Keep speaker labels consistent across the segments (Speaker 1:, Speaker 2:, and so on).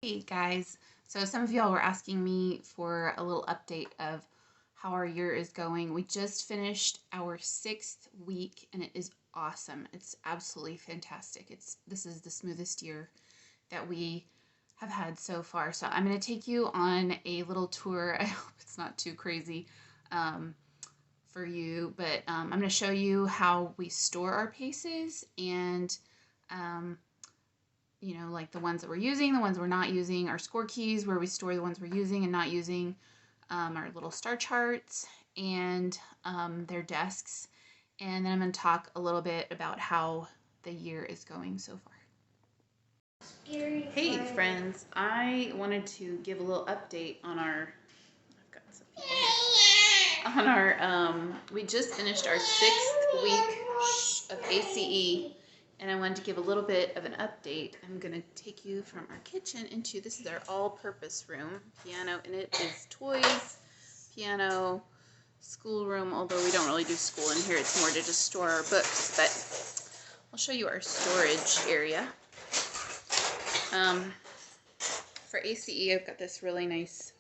Speaker 1: Hey guys, so some of y'all were asking me for a little update of how our year is going. We just finished our 6th week and it is awesome. It's absolutely fantastic. This is the smoothest year that we have had so far. So I'm going to take you on a little tour. I hope it's not too crazy for you, but I'm going to show you how we store our paces and like the ones that we're using, the ones we're not using, our score keys, where we store the ones we're using and not using, our little star charts, and their desks. And then I'm going to talk a little bit about how the year is going so far. Hey friends, I wanted to give a little update on we just finished our 6th week of A.C.E. and I wanted to give a little bit of an update. I'm going to take you from our kitchen into, this is our all-purpose room. Piano in it is toys, piano, schoolroom, although we don't really do school in here. It's more to just store our books, but I'll show you our storage area. For A.C.E. I've got this really nice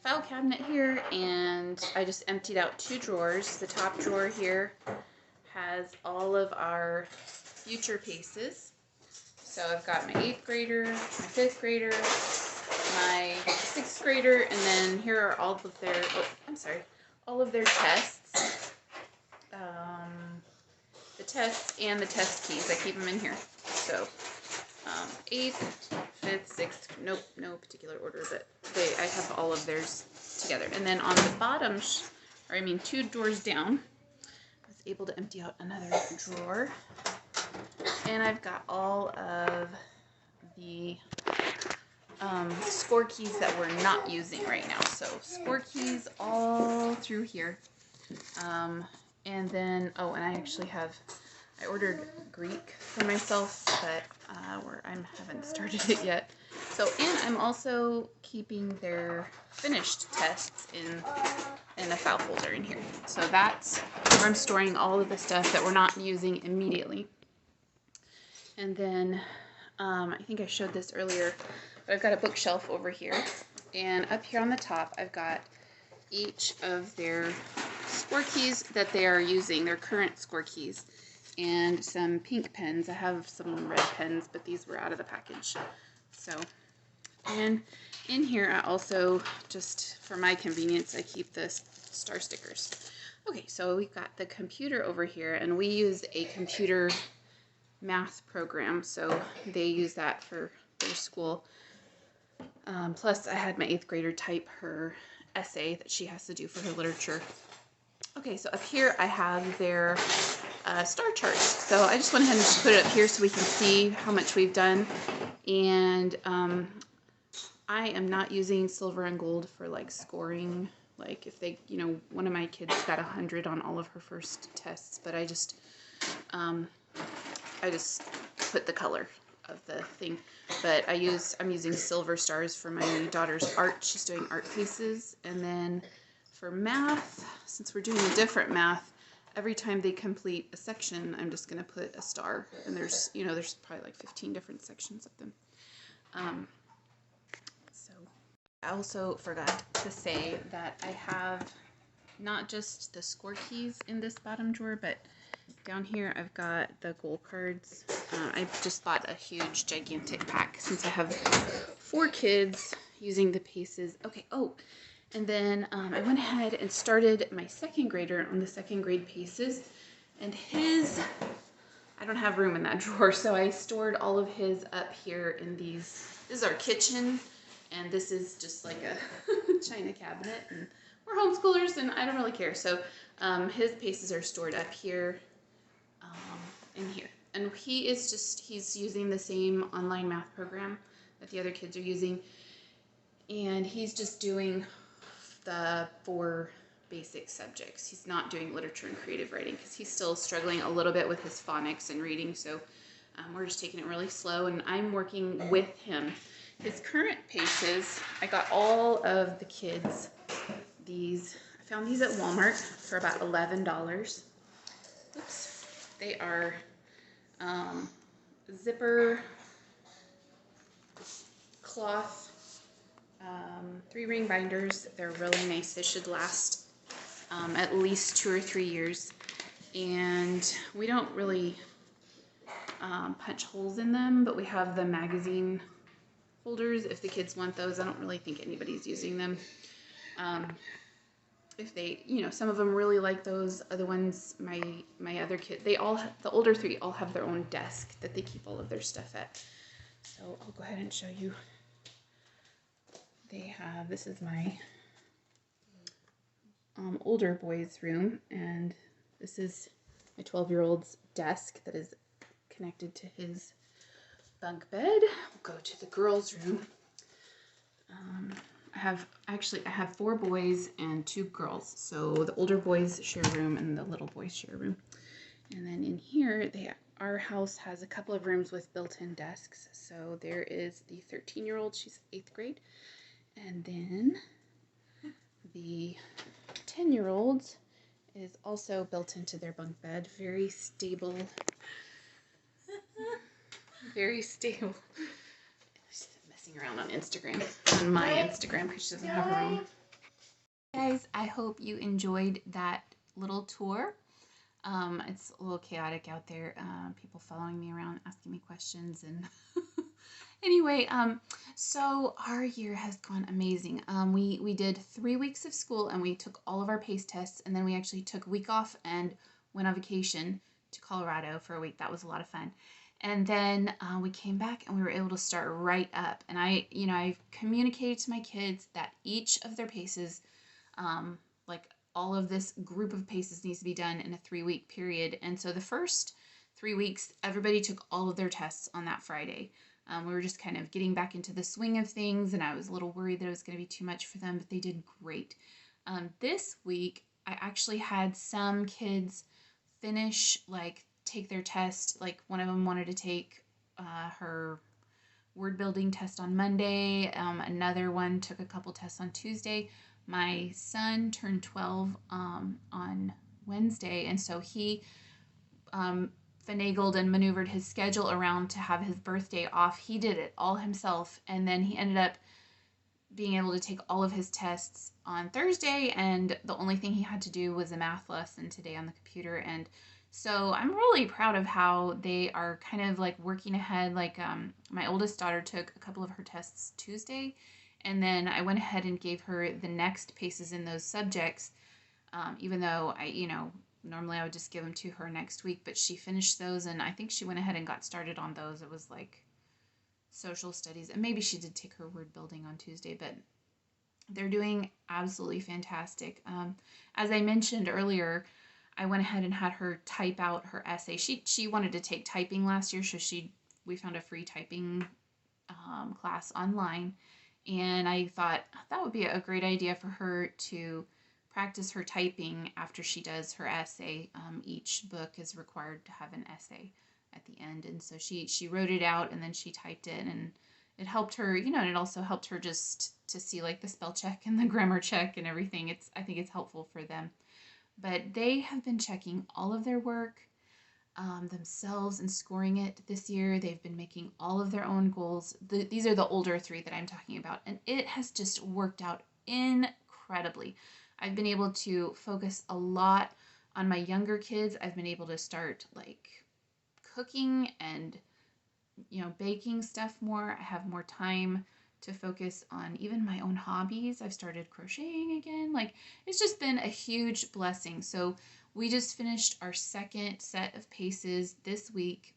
Speaker 1: file cabinet here, and I just emptied out 2 drawers. The top drawer here has all of our future paces. So I've got my 8th grader, my 5th grader, my 6th grader, and then here are all of their, all of their tests. The tests and the test keys, I keep them in here. So 8th, 5th, 6th, no particular order, but I have all of theirs together. And then on the bottom, 2 drawers down, I was able to empty out another drawer. And I've got all of the score keys that we're not using right now. So score keys all through here. And then, and I ordered Greek for myself, but I haven't started it yet. So, and I'm also keeping their finished tests in a file folder in here. So that's where I'm storing all of the stuff that we're not using immediately. And then, I think I showed this earlier, but I've got a bookshelf over here. And up here on the top, I've got each of their score keys that they are using, their current score keys, and some pink pens. I have some red pens, but these were out of the package. So, and in here I also, just for my convenience, I keep the star stickers. Okay, so we've got the computer over here, and we use a computer math program, so they use that for their school. Plus I had my 8th grader type her essay that she has to do for her literature. Okay, so up here I have their star charts. So I just went ahead and just put it up here so we can see how much we've done. And I am not using silver and gold for like scoring. Like if they, one of my kids got 100 on all of her first tests, but I just put the color of the thing. But I'm using silver stars for my daughter's art. She's doing art pieces. And then for math, since we're doing a different math, every time they complete a section, I'm just going to put a star. And there's probably like 15 different sections of them. So I also forgot to say that I have not just the score keys in this bottom drawer, but down here I've got the goal cards. I just bought a huge, gigantic pack since I have 4 kids using the paces. Okay, and then I went ahead and started my 2nd grader on the 2nd grade paces, and I don't have room in that drawer, so I stored all of his up here in these. This is our kitchen, and this is just like a china cabinet, and we're homeschoolers, and I don't really care. So his paces are stored up here, in here. And he's using the same online math program that the other kids are using, and he's just doing the 4 basic subjects. He's not doing literature and creative writing because he's still struggling a little bit with his phonics and reading, so we're just taking it really slow, and I'm working with him. His current paces, I got all of the kids these. I found these at Walmart for about $11. Oops. They are zipper cloth 3-ring binders. They're really nice. They should last at least 2 or 3 years. And we don't really punch holes in them, but we have the magazine folders if the kids want those. I don't really think anybody's using them. If they, some of them really like those. Other ones, my other kid, the older 3 all have their own desk that they keep all of their stuff at. So I'll go ahead and show you. This is my older boy's room, and this is my 12-year-old's desk that is connected to his bunk bed. We'll go to the girls' room. I have 4 boys and 2 girls. So the older boys share a room and the little boys share a room. And then in here, our house has a couple of rooms with built-in desks. So there is the 13-year-old, she's 8th grade. And then the 10-year-old is also built into their bunk bed. Very stable. Very stable. She's messing around on Instagram, on my Instagram, because she doesn't have her own. Guys, I hope you enjoyed that little tour. It's a little chaotic out there. People following me around, asking me questions, and anyway, so our year has gone amazing. We did 3 weeks of school, and we took all of our PACE tests, and then we actually took a week off and went on vacation to Colorado for a week. That was a lot of fun. And then we came back and we were able to start right up. And I've communicated to my kids that each of their PACEs, like all of this group of PACEs needs to be done in a 3-week period. And so the first 3 weeks, everybody took all of their tests on that Friday. We were just kind of getting back into the swing of things, and I was a little worried that it was going to be too much for them, but they did great. This week, I actually had some kids take their test. Like one of them wanted to take her word building test on Monday. Another one took a couple tests on Tuesday. My son turned 12 on Wednesday, and so he finagled and maneuvered his schedule around to have his birthday off. He did it all himself, and then he ended up being able to take all of his tests on Thursday, and the only thing he had to do was a math lesson today on the computer. And so I'm really proud of how they are kind of like working ahead. Like my oldest daughter took a couple of her tests Tuesday, and then I went ahead and gave her the next PACEs in those subjects, even though normally I would just give them to her next week, but she finished those, and I think she went ahead and got started on those. It was like social studies, and maybe she did take her word building on Tuesday, but they're doing absolutely fantastic. As I mentioned earlier, I went ahead and had her type out her essay. She wanted to take typing last year, so we found a free typing class online, and I thought that would be a great idea for her to practice her typing after she does her essay. Each book is required to have an essay at the end, and so she wrote it out and then she typed it, and it helped her, and it also helped her just to see like the spell check and the grammar check and everything. I think it's helpful for them. But they have been checking all of their work themselves and scoring it this year. They've been making all of their own goals. These are the older 3 that I'm talking about, and it has just worked out incredibly. I've been able to focus a lot on my younger kids. I've been able to start like cooking and baking stuff more. I have more time to focus on even my own hobbies. I've started crocheting again. Like, it's just been a huge blessing. So we just finished our second set of PACEs this week,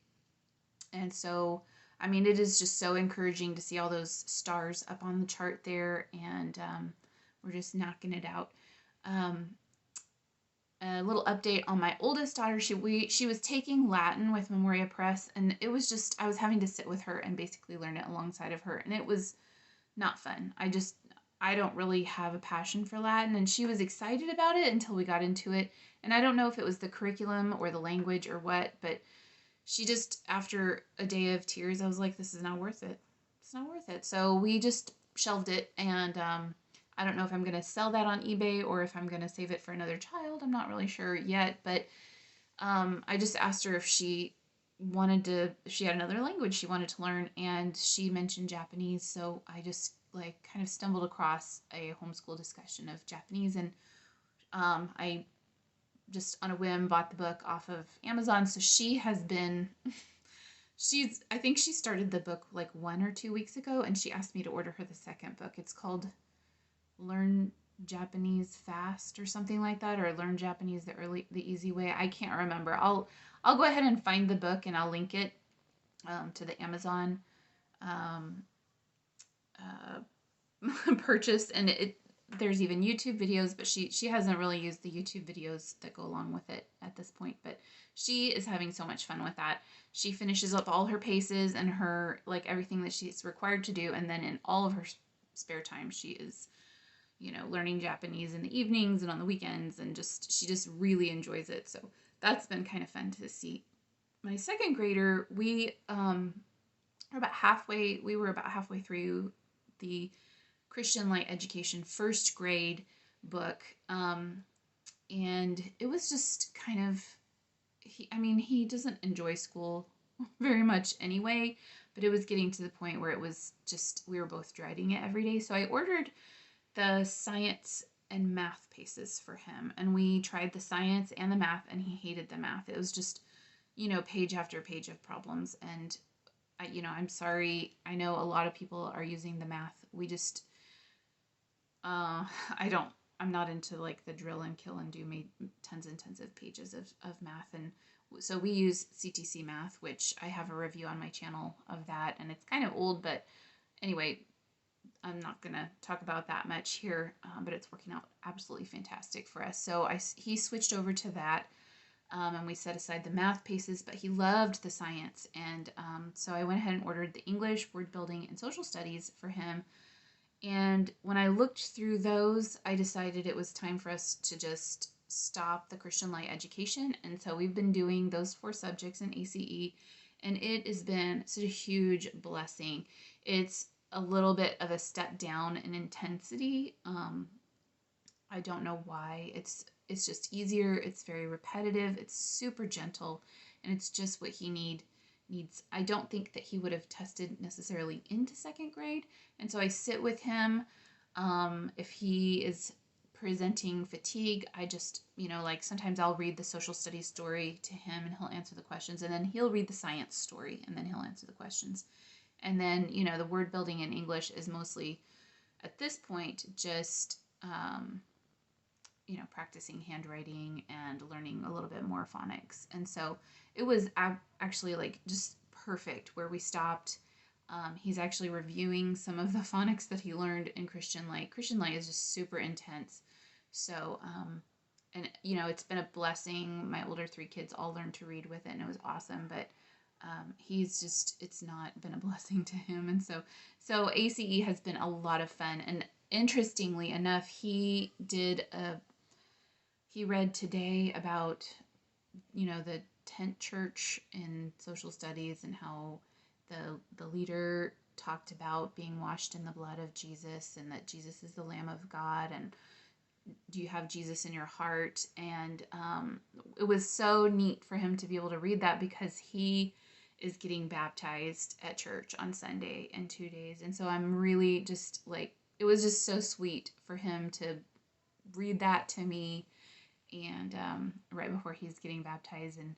Speaker 1: and so it is just so encouraging to see all those stars up on the chart there, and we're just knocking it out. A little update on my oldest daughter. She was taking Latin with Memoria Press, and it was just, I was having to sit with her and basically learn it alongside of her, and it was not fun. I don't really have a passion for Latin, and she was excited about it until we got into it, and I don't know if it was the curriculum or the language or what, but she just, after a day of tears, I was like, this is not worth it. It's not worth it. So we just shelved it, and I don't know if I'm going to sell that on eBay or if I'm going to save it for another child. I'm not really sure yet, but I just asked her if she she had another language she wanted to learn, and she mentioned Japanese. So I just like kind of stumbled across a homeschool discussion of Japanese, and I just on a whim bought the book off of Amazon. So she has been, I think she started the book like 1 or 2 weeks ago, and she asked me to order her the second book. It's called Learn Japanese Fast or something like that, or Learn Japanese the Easy Way. I can't remember. I'll go ahead and find the book and I'll link it to the Amazon um, purchase, and there's even YouTube videos, but she hasn't really used the YouTube videos that go along with it at this point. But she is having so much fun with that. She finishes up all her paces and her like everything that she's required to do, and then in all of her spare time, she is learning Japanese in the evenings and on the weekends, and she just really enjoys it. So that's been kind of fun to see. My second grader, we were about halfway through the Christian Light Education first grade book. And it was just kind of, he doesn't enjoy school very much anyway, but it was getting to the point where it was just, we were both dreading it every day. So I ordered the science and math paces for him, and we tried the science and the math, and he hated the math. It was just, page after page of problems. And I'm sorry, I know a lot of people are using the math. We just I'm not into like the drill and kill and do tons and tons of pages of math. And so we use CTC Math, which I have a review on my channel of that, and it's kind of old, but anyway, I'm not going to talk about that much here, but it's working out absolutely fantastic for us. So he switched over to that, and we set aside the math paces, but he loved the science. And so I went ahead and ordered the English, word building, and social studies for him. And when I looked through those, I decided it was time for us to just stop the Christian Light Education. And so we've been doing those 4 subjects in A.C.E, and it has been such a huge blessing. It's a little bit of a step down in intensity. I don't know why. It's just easier. It's very repetitive. It's super gentle, and it's just what he needs. I don't think that he would have tested necessarily into second grade. And so I sit with him. If he is presenting fatigue, I just, like sometimes I'll read the social studies story to him and he'll answer the questions. And then he'll read the science story and then he'll answer the questions. And then, the word building in English is mostly at this point just, practicing handwriting and learning a little bit more phonics. And so it was actually like just perfect where we stopped. He's actually reviewing some of the phonics that he learned in Christian Light. Christian Light is just super intense. So, and it's been a blessing. My older 3 kids all learned to read with it, and it was awesome. But it's not been a blessing to him. And so A.C.E has been a lot of fun. And interestingly enough, he read today about, the tent church in social studies and how the leader talked about being washed in the blood of Jesus and that Jesus is the Lamb of God, and do you have Jesus in your heart? And it was so neat for him to be able to read that because he is getting baptized at church on Sunday in 2 days. And so I'm really just like, it was just so sweet for him to read that to me, and right before he's getting baptized, and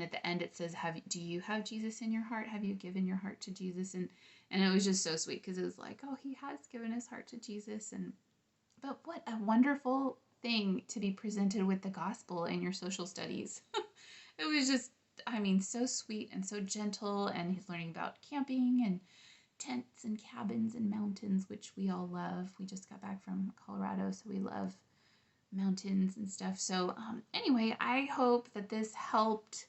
Speaker 1: at the end it says, do you have Jesus in your heart? Have you given your heart to Jesus? And it was just so sweet because it was like, oh, he has given his heart to Jesus. But what a wonderful thing to be presented with the gospel in your social studies. It was just, so sweet and so gentle, and he's learning about camping and tents and cabins and mountains, which we all love. We just got back from Colorado, so we love mountains and stuff. So anyway, I hope that this helped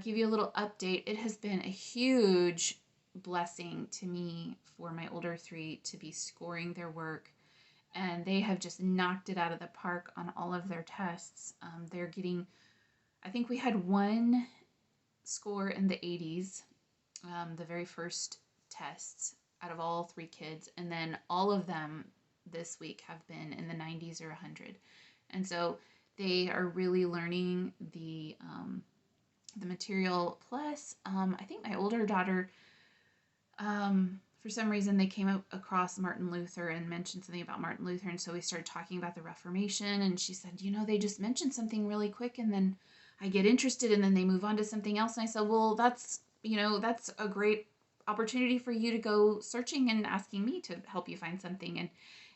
Speaker 1: give you a little update. It has been a huge blessing to me for my older 3 to be scoring their work, and they have just knocked it out of the park on all of their tests. They're getting, I think we had 1 score in the 80s, the very first tests out of all 3 kids, and then all of them this week have been in the 90s or 100. And so they are really learning the the material. Plus, I think my older daughter, for some reason, they came across Martin Luther and mentioned something about Martin Luther. And so we started talking about the Reformation. And she said, they just mentioned something really quick. And then I get interested and then they move on to something else. And I said, well, that's a great opportunity for you to go searching and asking me to help you find something.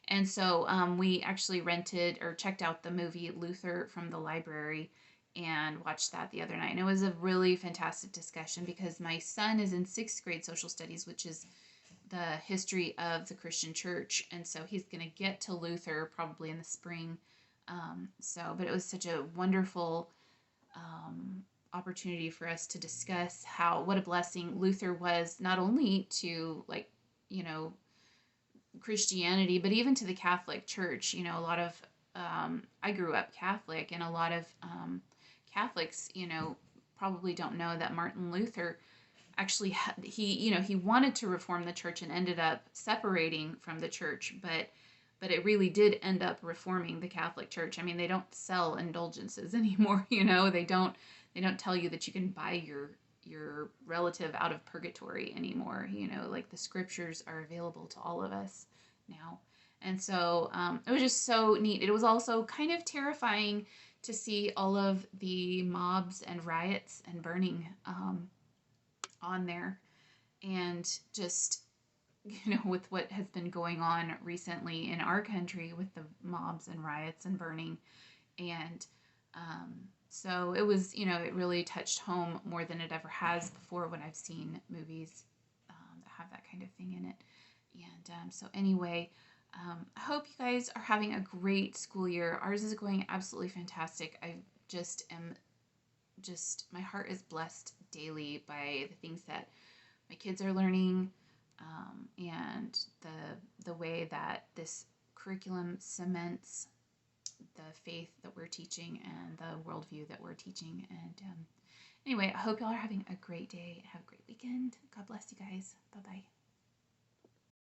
Speaker 1: And so we actually rented or checked out the movie Luther from the library and watched that the other night. And it was a really fantastic discussion because my son is in sixth grade social studies, which is the history of the Christian church. And so he's going to get to Luther probably in the spring. But it was such a wonderful opportunity for us to discuss what a blessing Luther was, not only to Christianity, but even to the Catholic Church. A lot of I grew up Catholic, and a lot of Catholics, probably don't know that Martin Luther actually he wanted to reform the church and ended up separating from the church, but it really did end up reforming the Catholic Church. I mean, they don't sell indulgences anymore. They don't tell you that you can buy your relative out of purgatory anymore. Like the scriptures are available to all of us now. And so it was just so neat. It was also kind of terrifying to see all of the mobs and riots and burning on there. And just, with what has been going on recently in our country with the mobs and riots and burning. And so it was, it really touched home more than it ever has before when I've seen movies that have that kind of thing in it. And so anyway, I hope you guys are having a great school year. Ours is going absolutely fantastic. I just am my heart is blessed daily by the things that my kids are learning, and the way that this curriculum cements the faith that we're teaching and the worldview that we're teaching. And anyway, I hope y'all are having a great day. Have a great weekend. God bless you guys. Bye-bye.